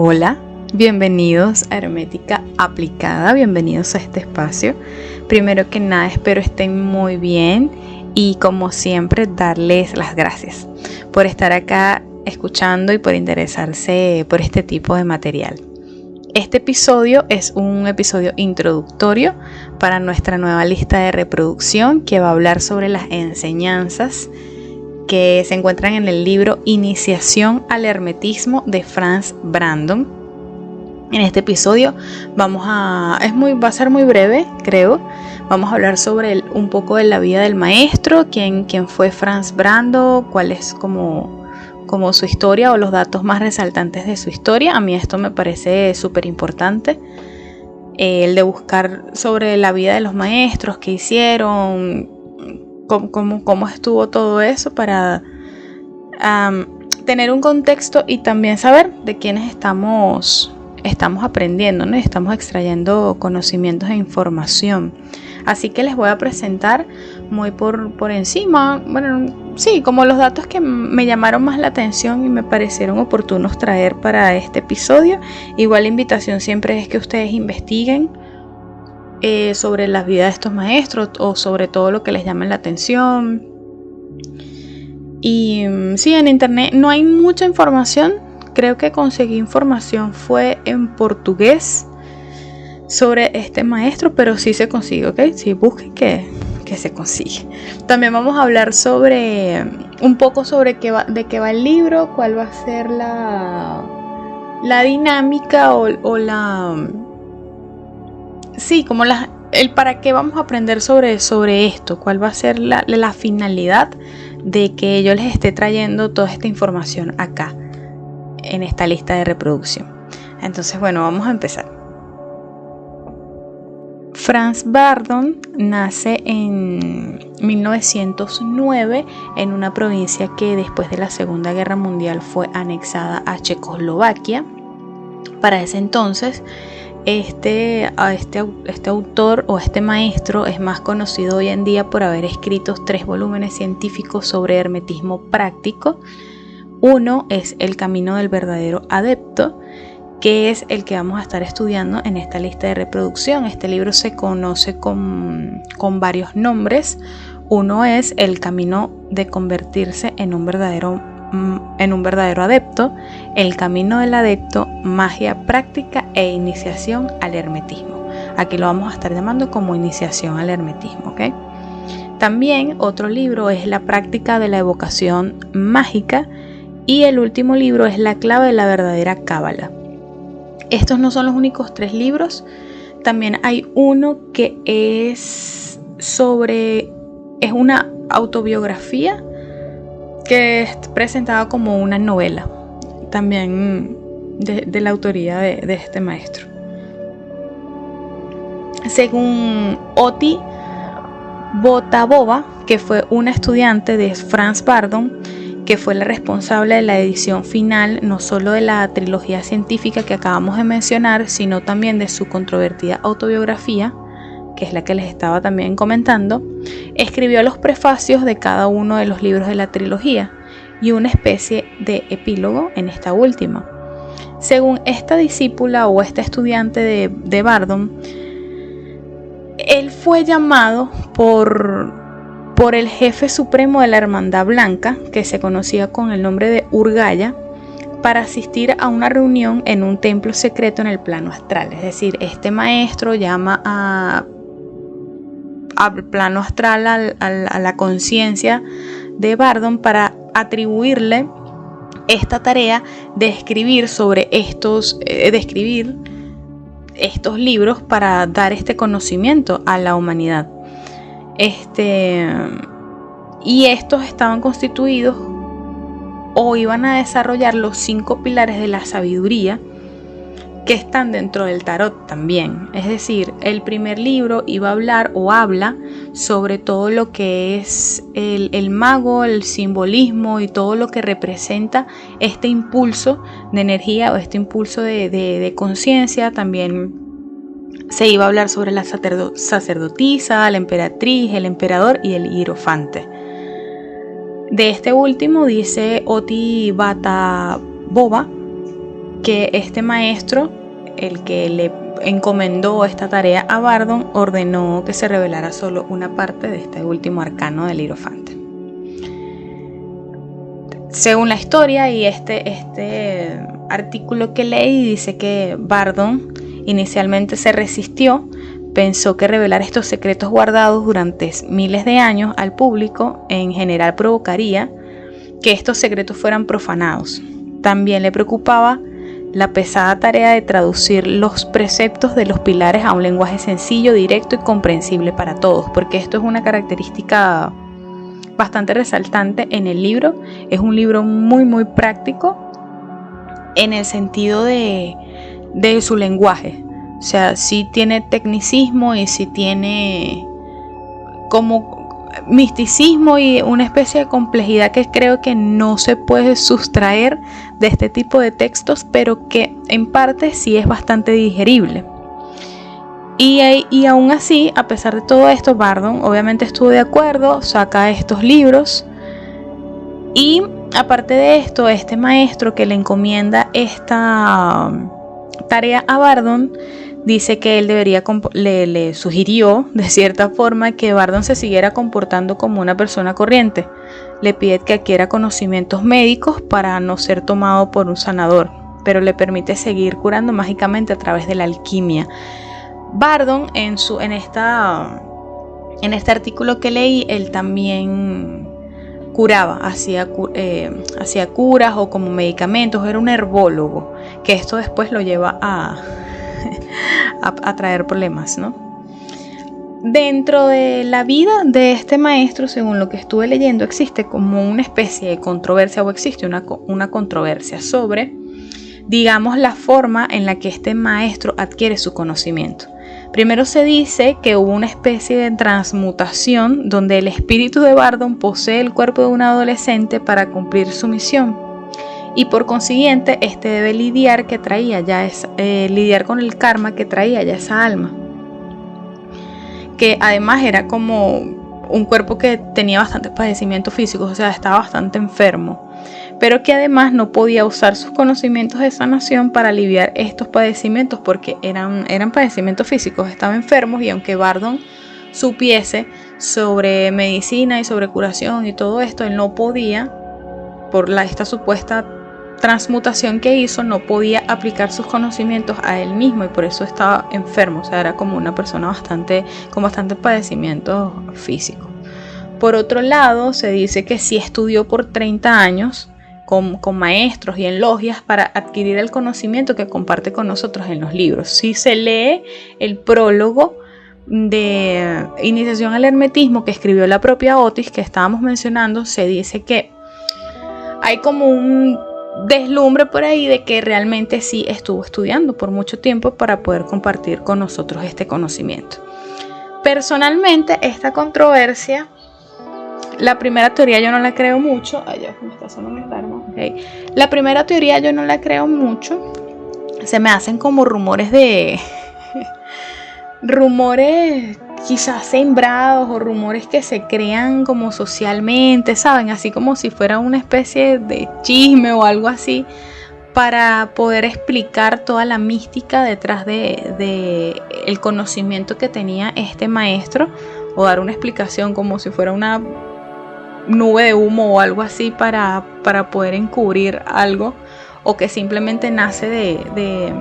Hola, bienvenidos a Hermética Aplicada, bienvenidos a este espacio. Primero que nada, espero estén muy bien y como siempre darles las gracias por estar acá escuchando y por interesarse por este tipo de material. Este episodio es un episodio introductorio para nuestra nueva lista de reproducción que va a hablar sobre las enseñanzas que se encuentran en el libro Iniciación al Hermetismo de Franz Brandon. En este episodio va a ser muy breve, creo. Vamos a hablar sobre un poco de la vida del maestro, quién fue Franz Brandon, cuál es como su historia o los datos más resaltantes de su historia. A mí esto me parece súper importante, el de buscar sobre la vida de los maestros, qué hicieron, cómo estuvo todo eso para tener un contexto y también saber de quiénes estamos aprendiendo, ¿no? Y estamos extrayendo conocimientos e información. Así que les voy a presentar muy por encima, como los datos que me llamaron más la atención y me parecieron oportunos traer para este episodio. Igual la invitación siempre es que ustedes investiguen sobre la vida de estos maestros o sobre todo lo que les llame la atención. Y sí, en internet no hay mucha información. Creo que conseguí información fue en portugués sobre este maestro, pero sí se consigue, ¿ok? Sí, busquen que se consigue. También vamos a hablar sobre un poco sobre de qué va el libro, cuál va a ser la dinámica o la... Sí, como el para qué vamos a aprender sobre esto, cuál va a ser la finalidad de que yo les esté trayendo toda esta información acá, en esta lista de reproducción. Entonces, bueno, vamos a empezar. Franz Brandon nace en 1909 en una provincia que después de la Segunda Guerra Mundial fue anexada a Checoslovaquia. Para ese entonces, este autor o este maestro es más conocido hoy en día por haber escrito 3 volúmenes científicos sobre hermetismo práctico. Uno es El Camino del Verdadero Adepto, que es el que vamos a estar estudiando en esta lista de reproducción. Este libro se conoce con varios nombres. Uno es El Camino de Convertirse en un verdadero adepto, El Camino del Adepto, Magia Práctica e Iniciación al Hermetismo. Aquí lo vamos a estar llamando como Iniciación al Hermetismo, ¿ok? También otro libro es La Práctica de la Evocación Mágica y el último libro es La Clave de la Verdadera Cábala. Estos no son los únicos 3 libros. También hay uno que es una autobiografía que es presentada como una novela, también de la autoría de este maestro. Según Oti Botabova, que fue una estudiante de Franz Brandon, que fue la responsable de la edición final no solo de la trilogía científica que acabamos de mencionar, sino también de su controvertida autobiografía, que es la que les estaba también comentando, escribió los prefacios de cada uno de los libros de la trilogía y una especie de epílogo en esta última. Según esta discípula o esta estudiante de Brandon, él fue llamado por el jefe supremo de la Hermandad Blanca, que se conocía con el nombre de Urgaya, para asistir a una reunión en un templo secreto en el plano astral. Es decir, este maestro llama al plano astral, a la conciencia de Brandon, para atribuirle esta tarea de escribir estos libros para dar este conocimiento a la humanidad. Y estos estaban constituidos o iban a desarrollar los 5 pilares de la sabiduría que están dentro del tarot también. Es decir, el primer libro iba a hablar o habla sobre todo lo que es el mago, el simbolismo y todo lo que representa este impulso de energía o este impulso de conciencia. También se iba a hablar sobre la sacerdotisa, la emperatriz, el emperador y el hierofante. De este último dice Oti Botabova que este maestro, el que le encomendó esta tarea a Bardon, ordenó que se revelara solo una parte de este último arcano del hierofante. Según la historia y este artículo que leí, dice que Bardon inicialmente se resistió, pensó que revelar estos secretos guardados durante miles de años al público en general provocaría que estos secretos fueran profanados. También le preocupaba la pesada tarea de traducir los preceptos de los pilares a un lenguaje sencillo, directo y comprensible para todos, porque esto es una característica bastante resaltante en el libro. Es un libro muy muy práctico en el sentido de su lenguaje. O sea, sí tiene tecnicismo y sí tiene como misticismo y una especie de complejidad que creo que no se puede sustraer de este tipo de textos, pero que en parte sí es bastante digerible. Y aún así, a pesar de todo esto, Bardon obviamente estuvo de acuerdo, saca estos libros. Y aparte de esto, este maestro que le encomienda esta tarea a Bardon dice que él le sugirió de cierta forma que Bardon se siguiera comportando como una persona corriente. Le pide que adquiera conocimientos médicos para no ser tomado por un sanador, pero le permite seguir curando mágicamente a través de la alquimia. Bardon en este artículo que leí, él también curaba, hacía curas o como medicamentos, era un herbólogo, que esto después lo lleva a traer problemas, ¿no? Dentro de la vida de este maestro, según lo que estuve leyendo, existe como una especie de controversia, o existe una controversia sobre, digamos, la forma en la que este maestro adquiere su conocimiento. Primero se dice que hubo una especie de transmutación donde el espíritu de Bardon posee el cuerpo de un adolescente para cumplir su misión, y por consiguiente este debe lidiar con el karma que traía ya esa alma, que además era como un cuerpo que tenía bastantes padecimientos físicos, o sea, estaba bastante enfermo, pero que además no podía usar sus conocimientos de sanación para aliviar estos padecimientos porque eran padecimientos físicos, estaba enfermo, y aunque Bardon supiese sobre medicina y sobre curación y todo esto, él no podía, por esta supuesta transmutación que hizo, no podía aplicar sus conocimientos a él mismo, y por eso estaba enfermo, o sea, era como una persona con bastante padecimiento físico. Por otro lado, se dice que sí estudió por 30 años con maestros y en logias para adquirir el conocimiento que comparte con nosotros en los libros. Si se lee el prólogo de Iniciación al Hermetismo que escribió la propia Otis, que estábamos mencionando, se dice que hay como un deslumbre por ahí de que realmente sí estuvo estudiando por mucho tiempo para poder compartir con nosotros este conocimiento. Personalmente, esta controversia, la primera teoría yo no la creo mucho. Ay, ya me está sonando la alarma. Okay. La primera teoría yo no la creo mucho. Se me hacen como rumores quizás sembrados, o rumores que se crean como socialmente, ¿saben? Así como si fuera una especie de chisme o algo así, para poder explicar toda la mística detrás de el conocimiento que tenía este maestro, o dar una explicación como si fuera una nube de humo o algo así para poder encubrir algo, o que simplemente nace de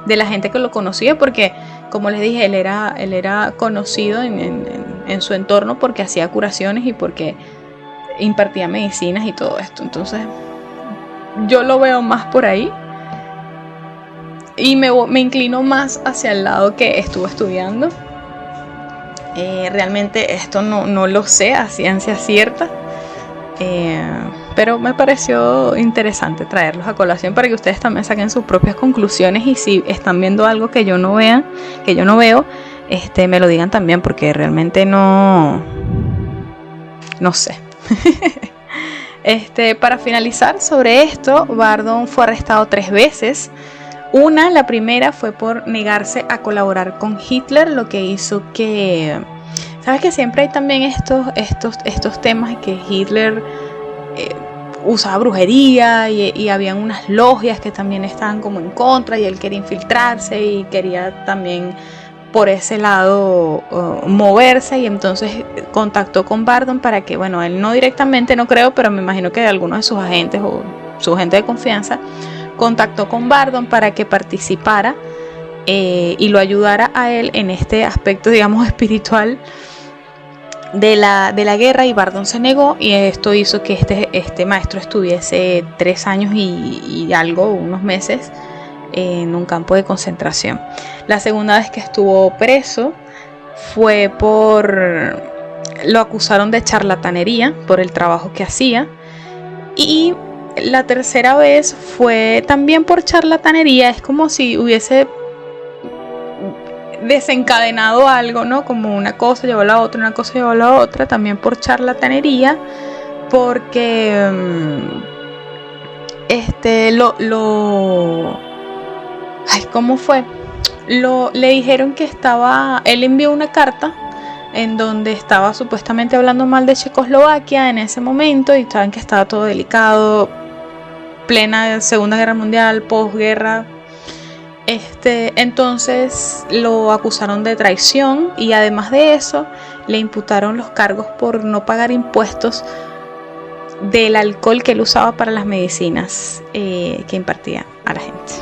la gente que lo conocía, porque como les dije, él era conocido en su entorno porque hacía curaciones y porque impartía medicinas y todo esto. Entonces yo lo veo más por ahí, y me inclino más hacia el lado que estuvo estudiando. Realmente esto no lo sé a ciencia cierta, pero me pareció interesante traerlos a colación para que ustedes también saquen sus propias conclusiones, y si están viendo algo que yo no veo, me lo digan también, porque realmente no sé. Para finalizar sobre esto, Bardon fue arrestado 3 veces. La primera fue por negarse a colaborar con Hitler, lo que hizo que... ¿Sabes que siempre hay también estos temas que Hitler usaba brujería y habían unas logias que también estaban como en contra y él quería infiltrarse y quería también por ese lado moverse, y entonces contactó con Bardon para que, bueno, él no directamente, no creo, pero me imagino que algunos de sus agentes o su gente de confianza contactó con Bardon para que participara y lo ayudara a él en este aspecto, digamos, espiritual de la guerra, y Bardon se negó, y esto hizo que este maestro estuviese 3 años y algo, unos meses, en un campo de concentración. La segunda vez que estuvo preso fue lo acusaron de charlatanería por el trabajo que hacía, y la tercera vez fue también por charlatanería. Es como si hubiese desencadenado algo, ¿no? Como una cosa llevó a la otra, una cosa llevó a la otra, también por charlatanería, porque ¿cómo fue? Le dijeron que él envió una carta en donde estaba supuestamente hablando mal de Checoslovaquia en ese momento, y saben que estaba todo delicado, plena Segunda Guerra Mundial, posguerra. Entonces lo acusaron de traición, y además de eso le imputaron los cargos por no pagar impuestos del alcohol que él usaba para las medicinas que impartía a la gente.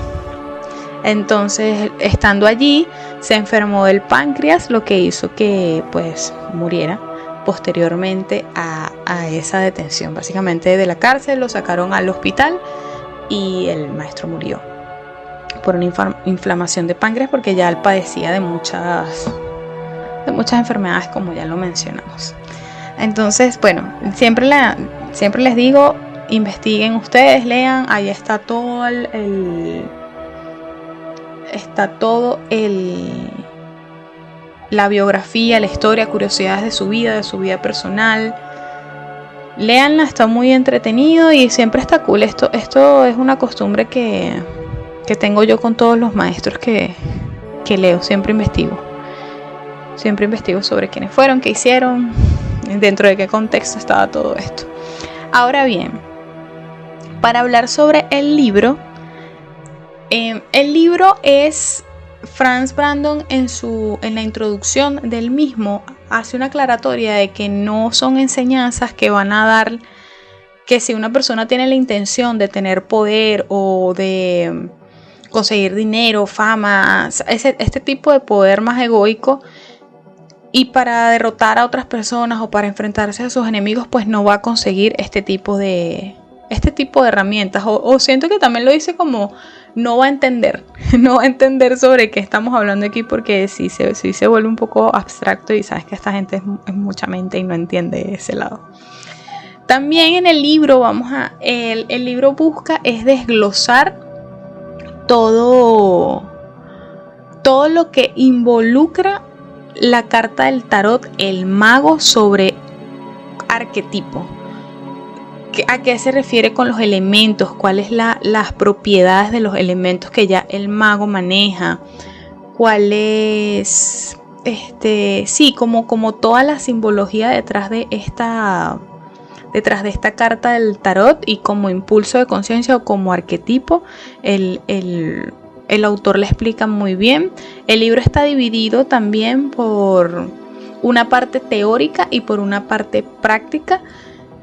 Entonces, estando allí, se enfermó del páncreas, lo que hizo que pues muriera posteriormente a esa detención. Básicamente de la cárcel lo sacaron al hospital y el maestro murió por una inflamación de páncreas, porque ya él padecía de muchas enfermedades, como ya lo mencionamos. Entonces, bueno, siempre les digo, investiguen ustedes, lean, ahí está todo la biografía, la historia, curiosidades de su vida personal. Léanla, está muy entretenido y siempre está cool. Esto es una costumbre que tengo yo con todos los maestros que leo. Siempre investigo sobre quiénes fueron, qué hicieron, dentro de qué contexto estaba todo esto. Ahora bien, para hablar sobre el libro es Franz Brandon en la introducción del mismo hace una aclaratoria de que no son enseñanzas que van a dar, que si una persona tiene la intención de tener poder o de conseguir dinero, fama, este tipo de poder más egoico, y para derrotar a otras personas o para enfrentarse a sus enemigos, pues no va a conseguir este tipo de herramientas, o siento que también lo dice como no va a entender sobre qué estamos hablando aquí, porque sí se vuelve un poco abstracto, y sabes que esta gente es mucha mente y no entiende ese lado. También en el libro el libro busca es desglosar todo lo que involucra la carta del tarot, el mago, sobre arquetipo. ¿A qué se refiere con los elementos? ¿Cuáles las propiedades de los elementos que ya el mago maneja? ¿Cuál es como toda la simbología detrás de esta carta del tarot, y como impulso de conciencia o como arquetipo? El autor le explica muy bien. El libro está dividido también por una parte teórica y por una parte práctica.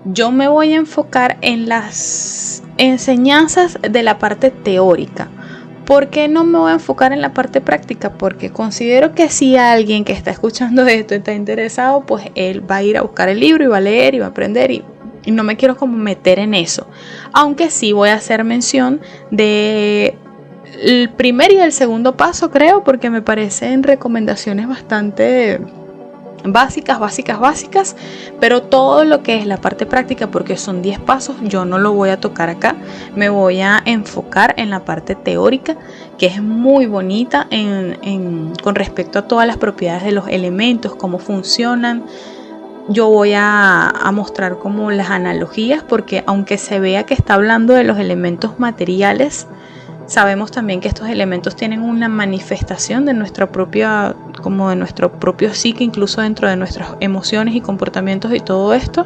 Yo me voy a enfocar en las enseñanzas de la parte teórica. ¿Por qué no me voy a enfocar en la parte práctica? Porque considero que si alguien que está escuchando esto está interesado, pues él va a ir a buscar el libro y va a leer y va a aprender, y no me quiero como meter en eso. Aunque sí voy a hacer mención de el primer y el segundo paso, creo, porque me parecen recomendaciones bastante básicas, pero todo lo que es la parte práctica, porque son 10 pasos, yo no lo voy a tocar acá. Me voy a enfocar en la parte teórica, que es muy bonita con respecto a todas las propiedades de los elementos, cómo funcionan. Yo voy a mostrar como las analogías, porque aunque se vea que está hablando de los elementos materiales, sabemos también que estos elementos tienen una manifestación de nuestra propia, como de nuestro propio psique, incluso dentro de nuestras emociones y comportamientos y todo esto.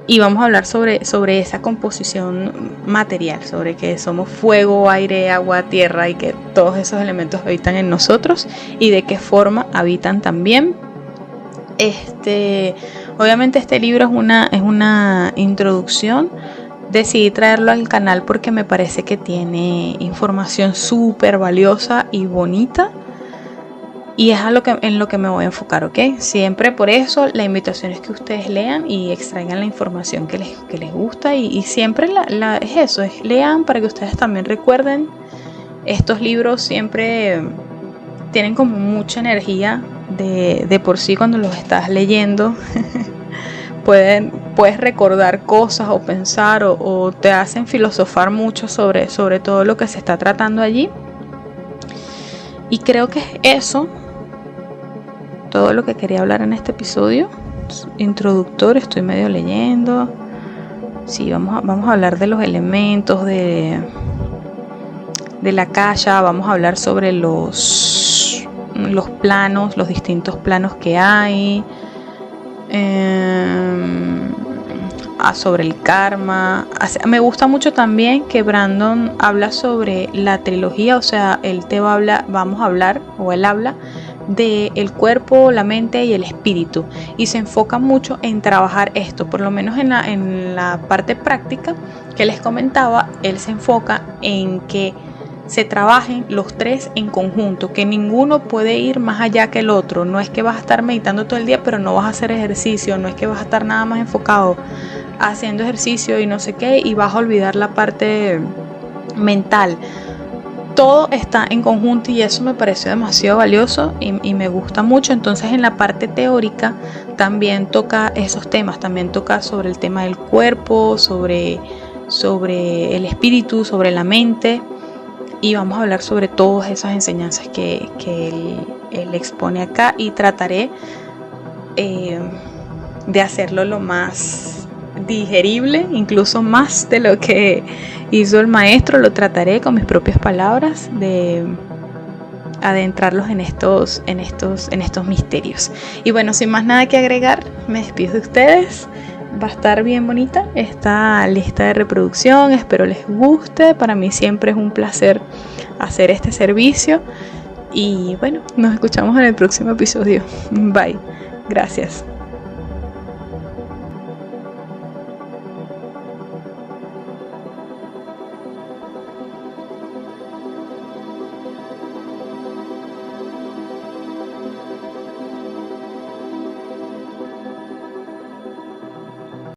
Y vamos a hablar sobre esa composición material, sobre que somos fuego, aire, agua, tierra y que todos esos elementos habitan en nosotros y de qué forma habitan también. Obviamente este libro es una introducción. Decidí traerlo al canal porque me parece que tiene información súper valiosa y bonita. Y es en lo que me voy a enfocar, ¿ok? Siempre por eso la invitación es que ustedes lean y extraigan la información que les gusta. Y siempre es eso, es lean para que ustedes también recuerden. Estos libros siempre tienen como mucha energía de por sí cuando los estás leyendo. Puedes recordar cosas o pensar o te hacen filosofar mucho sobre todo lo que se está tratando allí. Y creo que es eso todo lo que quería hablar en este episodio introductorio. Estoy medio leyendo. Sí, vamos a hablar de los elementos de la Akasha. Vamos a hablar sobre los planos, los distintos planos que hay, sobre el karma. Me gusta mucho también que Brandon habla sobre la trilogía, o sea, él habla de el cuerpo, la mente y el espíritu, y se enfoca mucho en trabajar esto, por lo menos en la parte práctica que les comentaba. Él se enfoca en que se trabajen los tres en conjunto, que ninguno puede ir más allá que el otro. No es que vas a estar meditando todo el día pero no vas a hacer ejercicio, no es que vas a estar nada más enfocado haciendo ejercicio y no sé qué y vas a olvidar la parte mental. Todo está en conjunto y eso me pareció demasiado valioso y me gusta mucho. Entonces en la parte teórica también toca esos temas, también toca sobre el tema del cuerpo, sobre el espíritu, sobre la mente, y vamos a hablar sobre todas esas enseñanzas que él expone acá, y trataré de hacerlo lo más digerible, incluso más de lo que hizo el maestro. Lo trataré con mis propias palabras de adentrarlos en estos misterios. Y bueno, sin más nada que agregar, me despido de ustedes. Va a estar bien bonita esta lista de reproducción, espero les guste. Para mí siempre es un placer hacer este servicio y bueno, nos escuchamos en el próximo episodio. Bye, gracias.